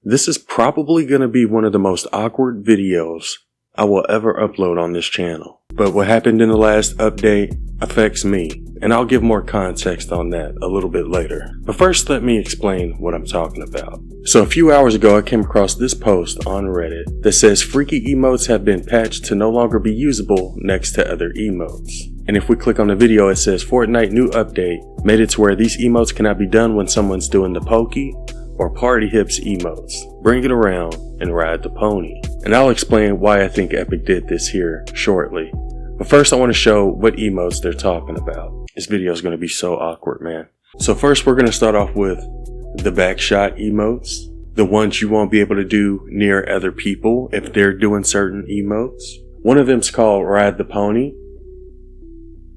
This is probably going to be one of the most awkward videos I will ever upload on this channel. But what happened in the last update affects me, and I'll give more context on that a little bit later. But first, let me explain what I'm talking about. So a few hours ago, I came across this post on Reddit that says freaky emotes have been patched to no longer be usable next to other emotes. And if we click on the video, it says Fortnite new update made it to where these emotes cannot be done when someone's doing the pokey or party hips emotes. Bring it around and ride the pony. And I'll explain why I think Epic did this here shortly. But first I want to show what emotes they're talking about. This video is going to be so awkward, man. So first we're going to start off with the backshot emotes. The ones you won't be able to do near other people if they're doing certain emotes. One of them's called Ride the Pony,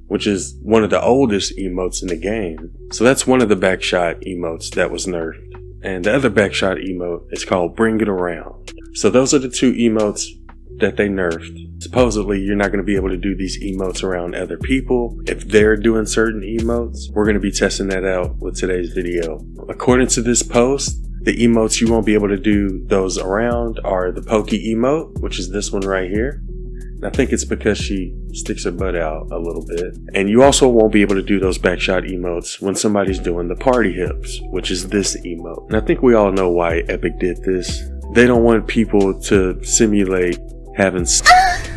which is one of the oldest emotes in the game. So that's one of the backshot emotes that was nerfed. And the other backshot emote is called Bring It Around. So those are the two emotes that they nerfed. Supposedly you're not going to be able to do these emotes around other people if they're doing certain emotes. We're going to be testing that out with today's video. According to this post, the emotes you won't be able to do those around are the pokey emote, which is this one right here. And I think it's because she sticks her butt out a little bit. And you also won't be able to do those backshot emotes when somebody's doing the party hips, which is this emote. And I think we all know why Epic did this. They don't want people to simulate having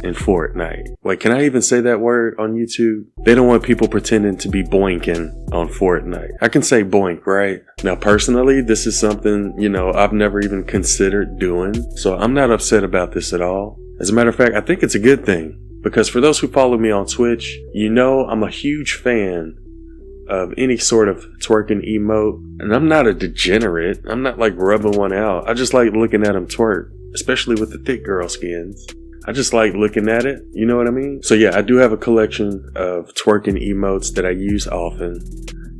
in Fortnite. Wait, can I even say that word on YouTube? They don't want people pretending to be boinking on Fortnite. I can say boink, right? Now personally, this is something, I've never even considered doing. So I'm not upset about this at all. As a matter of fact, I think it's a good thing, because for those who follow me on Twitch, I'm a huge fan of any sort of twerking emote, and I'm not a degenerate. I'm not like rubbing one out. I just like looking at them twerk, especially with the thick girl skins. I just like looking at it, you know what I mean? So yeah, I do have a collection of twerking emotes that I use often,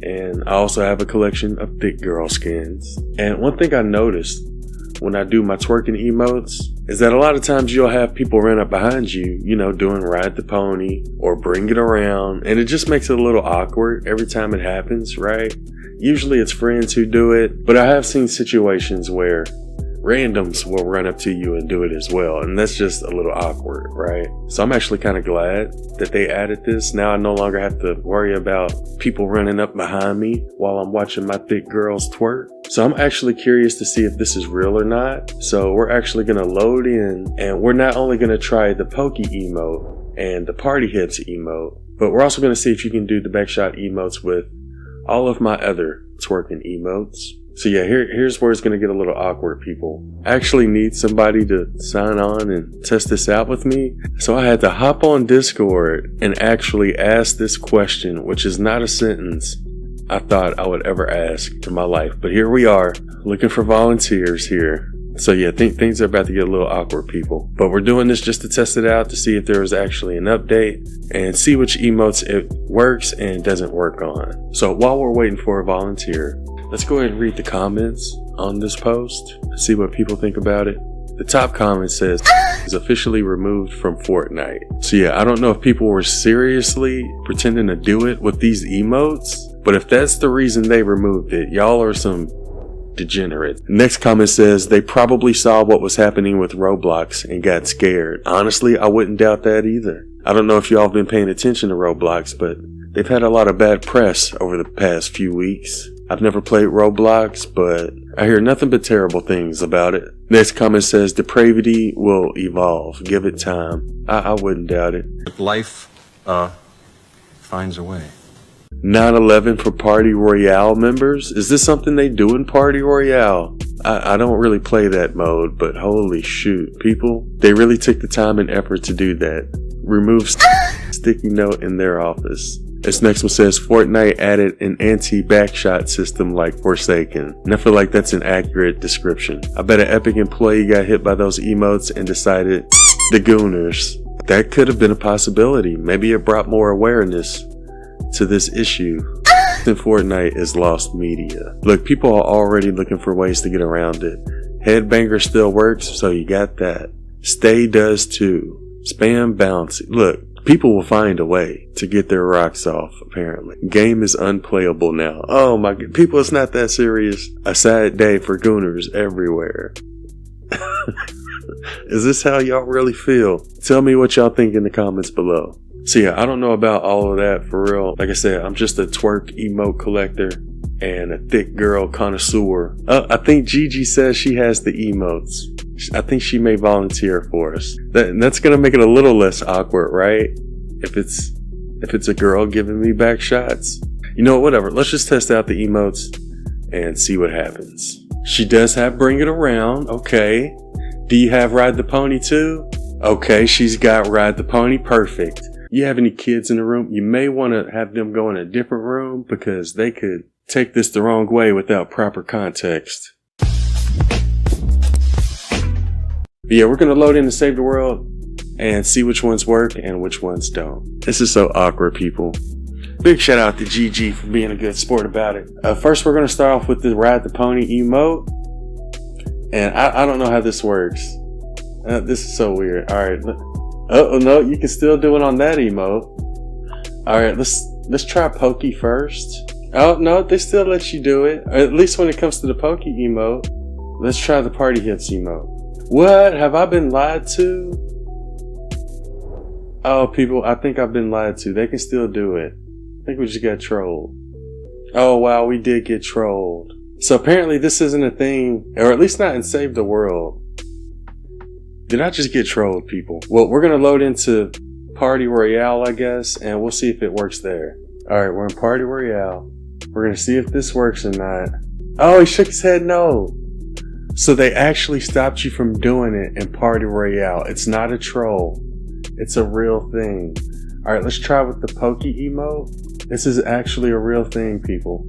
and I also have a collection of thick girl skins. And one thing I noticed when I do my twerking emotes is that a lot of times you'll have people run up behind you, doing Ride the Pony or Bring It Around, and it just makes it a little awkward every time it happens, right? Usually it's friends who do it, but I have seen situations where randoms will run up to you and do it as well, and that's just a little awkward, right? So I'm actually kind of glad that they added this. Now I no longer have to worry about people running up behind me while I'm watching my thick girls twerk. So I'm actually curious to see if this is real or not. So we're actually going to load in, and we're not only going to try the pokey emote and the party hips emote, but we're also going to see if you can do the backshot emotes with all of my other twerking emotes. So yeah, here's where it's going to get a little awkward, people. I actually need somebody to sign on and test this out with me. So I had to hop on Discord and actually ask this question, which is not a sentence I thought I would ever ask in my life. But here we are, looking for volunteers here. So yeah, things are about to get a little awkward, people. But we're doing this just to test it out, to see if there is actually an update and see which emotes it works and doesn't work on. So while we're waiting for a volunteer, let's go ahead and read the comments on this post, see what people think about it. The top comment says, is officially removed from Fortnite. So yeah, I don't know if people were seriously pretending to do it with these emotes, but if that's the reason they removed it, y'all are some degenerates. Next comment says, they probably saw what was happening with Roblox and got scared. Honestly, I wouldn't doubt that either. I don't know if y'all have been paying attention to Roblox, but they've had a lot of bad press over the past few weeks. I've never played Roblox, but I hear nothing but terrible things about it. Next comment says, depravity will evolve. Give it time. I wouldn't doubt it. Life finds a way. 9/11 for Party Royale members? Is this something they do in Party Royale? I don't really play that mode, but holy shoot, people, they really took the time and effort to do that. Remove sticky note in their office. This next one says, Fortnite added an anti-backshot system like Forsaken. And I feel like that's an accurate description. I bet an Epic employee got hit by those emotes and decided, the Gooners. That could have been a possibility. Maybe it brought more awareness to this issue. And Fortnite is lost media. Look, people are already looking for ways to get around it. Headbanger still works, so you got that. Stay does too. Spam bouncy. Look, People will find a way to get their rocks off, apparently. Game is unplayable now. Oh my god. People, it's not that serious. A sad day for gooners everywhere. Is this how y'all really feel? Tell me what y'all think in the comments below. So yeah, I don't know about all of that for real. Like I said, I'm just a twerk emote collector and a thick girl connoisseur. I think Gigi says she has the emotes. I think she may volunteer for us. That's gonna make it a little less awkward, right? If it's a girl giving me back shots. You know, whatever. Let's just test out the emotes and see what happens. She does have Bring It Around. Okay. Do you have Ride the Pony too? Okay, she's got Ride the Pony. Perfect. You have any kids in the room? You may want to have them go in a different room because they could take this the wrong way without proper context. But yeah, we're going to load in to Save the World and see which ones work and which ones don't. This is so awkward, people. Big shout out to GG for being a good sport about it. First, we're going to start off with the Ride the Pony emote. And I don't know how this works. This is so weird. Alright. Oh no, you can still do it on that emote. Alright, let's try Pokey first. Oh no, they still let you do it. Or at least when it comes to the Pokey emote. Let's try the Party Hits emote. What? Have I been lied to? Oh people, I think I've been lied to. They can still do it. I think we just got trolled. Oh wow, we did get trolled. So apparently this isn't a thing, or at least not in Save the World. Did I just get trolled, people? Well, we're going to load into Party Royale, I guess, and we'll see if it works there. Alright, we're in Party Royale. We're going to see if this works or not. Oh, he shook his head no. So they actually stopped you from doing it in Party Royale. It's not a troll. It's a real thing. Alright, let's try with the Pokey emote. This is actually a real thing, people.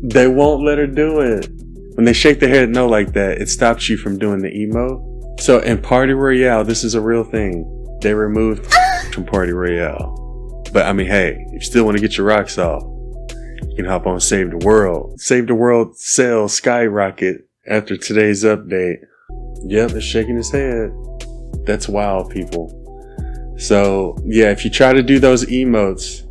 They won't let her do it. When they shake their head no like that, it stops you from doing the emote. So in Party Royale, this is a real thing. They removed from Party Royale. But I mean, hey, if you still want to get your rocks off, you can hop on Save the World. Save the World sales skyrocket after today's update. Yep, it's shaking his head. That's wild, people. So yeah, if you try to do those emotes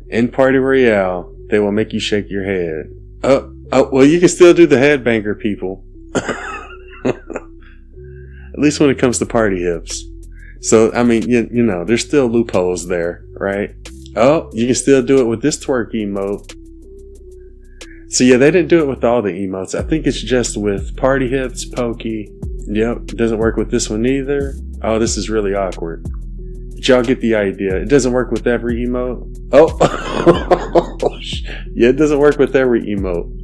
in Party Royale, they will make you shake your head. Oh, well, you can still do the headbanger, people. At least when it comes to party hips. So, I mean, you know, there's still loopholes there, right? Oh, you can still do it with this twerk emote. So yeah, they didn't do it with all the emotes. I think it's just with party hips, Pokey. Yep, doesn't work with this one either. Oh, this is really awkward. But y'all get the idea. It doesn't work with every emote. Oh, yeah, it doesn't work with every emote.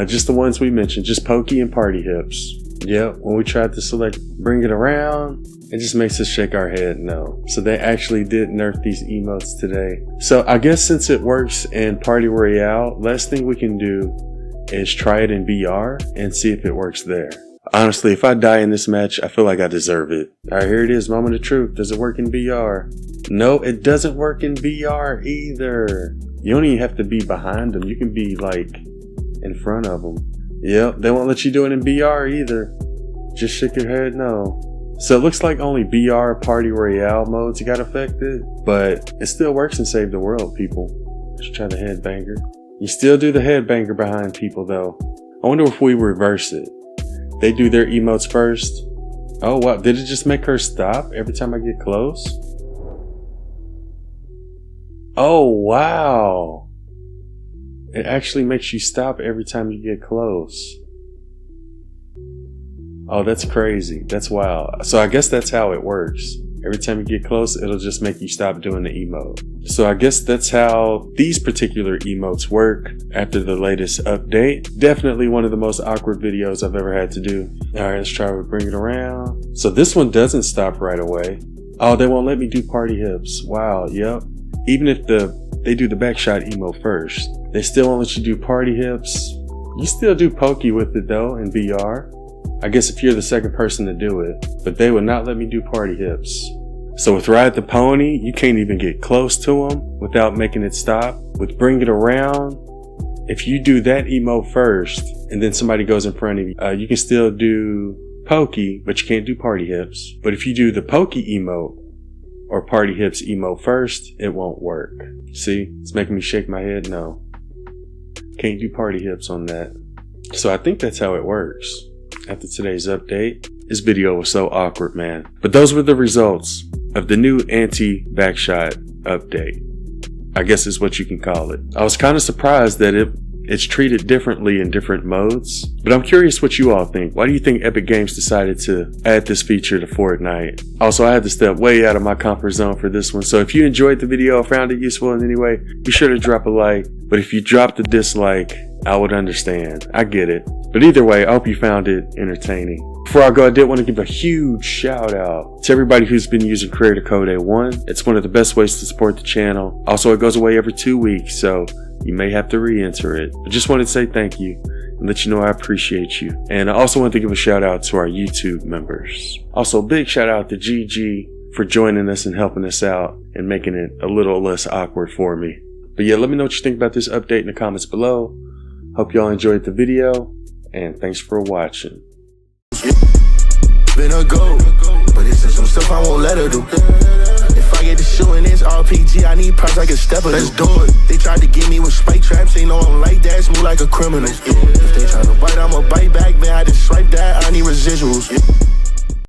Just the ones we mentioned, just Pokey and Party Hips. Yep, when we tried to select Bring It Around, it just makes us shake our head no. So they actually did nerf these emotes today. So I guess since it works in Party Royale, last thing we can do is try it in VR and see if it works there. Honestly, if I die in this match, I feel like I deserve it. Alright, here it is, moment of truth. Does it work in VR? No, it doesn't work in VR either. You don't even have to be behind them. You can be like in front of them. Yep, they won't let you do it in VR either. Just shake your head no. So it looks like only BR Party Royale modes got affected, but it still works in Save the World, people. Let's try the headbanger. You still do the headbanger behind people though. I wonder if we reverse it. They do their emotes first. Oh wow, did it just make her stop every time I get close? Oh wow. It actually makes you stop every time you get close. Oh, that's crazy. That's wild. So I guess that's how it works. Every time you get close, it'll just make you stop doing the emote. So I guess that's how these particular emotes work after the latest update. Definitely one of the most awkward videos I've ever had to do. Alright, let's try to Bring It Around. So this one doesn't stop right away. Oh, they won't let me do Party Hips. Wow, yep. Even if they do the backshot emote first, they still won't let you do Party Hips. You still do Pokey with it though in VR. I guess if you're the second person to do it, but they would not let me do Party Hips. So with Ride the Pony, you can't even get close to them without making it stop. With Bring It Around, if you do that emote first and then somebody goes in front of you, you can still do pokey, but you can't do party hips. But if you do the pokey emote or party hips emote first, it won't work. See, it's making me shake my head. No, can't do party hips on that. So I think that's how it works. After today's update, this video was so awkward, man. But those were the results of the new anti-backshot update. I guess is what you can call it. I was kind of surprised that it's treated differently in different modes, but I'm curious what you all think. Why do you think Epic Games decided to add this feature to Fortnite? Also, I had to step way out of my comfort zone for this one, so if you enjoyed the video or found it useful in any way, be sure to drop a like. But if you dropped a dislike, I would understand. I get it. But either way, I hope you found it entertaining. Before I go, I did want to give a huge shout out to everybody who's been using creator code A1. It's one of the best ways to support the channel. Also, it goes away every 2 weeks, so you may have to re-enter it. I just wanted to say thank you and let you know I appreciate you. And I also want to give a shout out to our YouTube members. Also, big shout out to GG for joining us and helping us out and making it a little less awkward for me. But yeah, let me know what you think about this update in the comments below. Hope y'all enjoyed the video, and thanks for watching. Been a go, but it's some stuff I won't let her do. If I get to shooting this RPG, I need props like a stepper. Let's do it. They tried to get me with spike traps, they know I'm like that, smooth like a criminal. If they try to bite, I'ma bite back, man. I just swipe that, I need residuals.